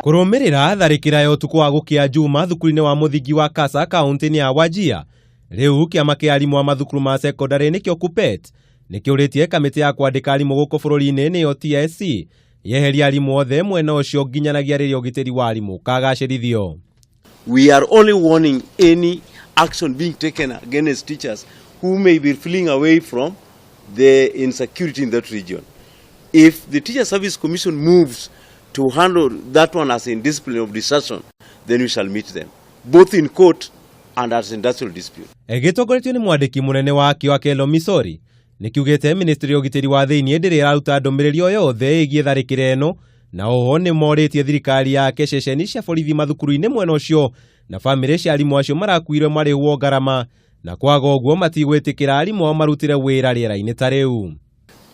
Kurumirira tharikira ya utuku wa gukia juma thukuru-ini wa muthingi wa Kasa kaunti-ini ya Wajir. Riu kiama kia arimu wa mathukuru ma secondary nikio KUPPET nikiuritie kamiti ya kwandika arimu guku bururi-ini niyo TSC yeheria arimu othe mwena ucio nginyanagia riria ugitiri wa arimu kagacirithio. We are only warning any action being taken against teachers who may be feeling away from the insecurity in that region. If the Teacher Service Commission moves to handle that one as in discipline of desertion, then we shall meet them, both in court and as industrial dispute. Gitongoretio ni mwandiki munene wa kio Akelo Misori nikiugite ministry ya ugitiri wa thiini ndiri iraruta ndumiriri o yothe igie tharikira eno, na oho ni moritie thirikari yake ceceni cia borithi mathukuru-ini mwena ucio na family cia arimu acio marakuire marihwo ngarama na kwaga uguo matigwitikira arimu ao marutire wira riera-ini ta riu.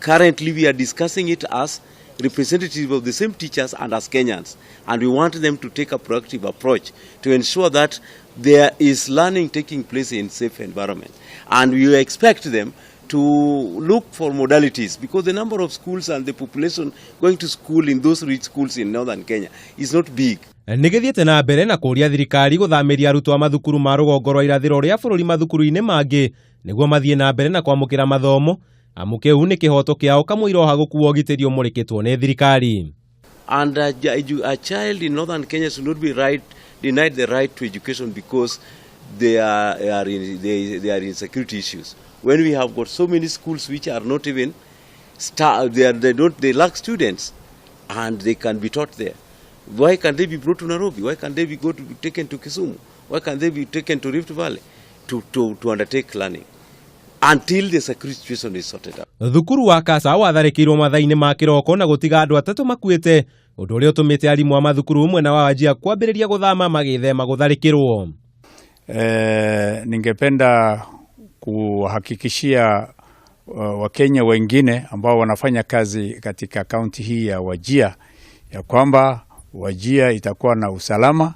Currently we are discussing it as representatives of the same teachers and as Kenyans, and we want them to take a proactive approach to ensure that there is learning taking place in safe environment, and we expect them to look for modalities because the number of schools and the population going to school in those rich schools in northern Kenya is not big. Nigithiete na mbere na kuria thirikari guthamiria arutwo a mathukuru ma rugongo rwa irathiro ria bururi mathukuru-ini mangi niguo mathie na mbere na kwamukira mathomo amukeu ni kihoto kiao kamwiroha gukuwa ugitirio murikitwo ni thirikari. And a child in northern Kenya should not be denied the right to education because they are in security issues. When we have got so many schools which are not even they lack students and they can be taught there. Why can't they be brought to Nairobi? Why can't they be taken to Kisumu? Why can't they be taken to Rift Valley to undertake learning until the security situation is sorted out? Thukuru wa Kasa watharikirwo mathaa-ini ma kiroko na gutiga andu atatu makuite, undu uria utumite arimu a mathukuru mwena wa Wajir kwambiriria guthama magithema gutharikirwo. Ningependa kuhakikishia Wakenya wengine ambao wanafanya kazi katika kaunti hii ya Wajir ya kwamba Wajir itakuwa na usalama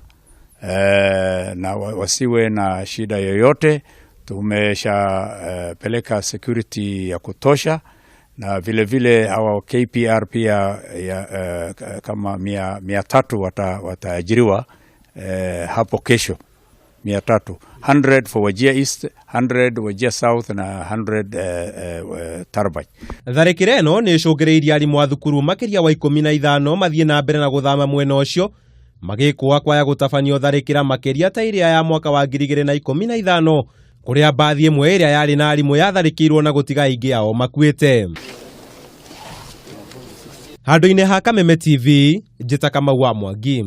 na wasiwe na shida yoyote. Tumesha peleka security ya kutosha na vile vile hawa KPR pia kama 300 wataajiriwa hapo kesho. 300, 100 for Wajir East, 100 Wajir South na 100 Tarbaj. Tharikira eno ni icungiriirie arimu a thukuru makiria wa 15 mathie na mbere na guthama mwena ucio magikwa kwaya gutabanio tharikira makiria ta iria ya mwaka wa 2015 kuria baadhi imwe iria yari na arimu yatharikirwo na gutiga ingi ao makuite. Handu-ini ha Kameme TV, Njita Kamau wa Mwangi.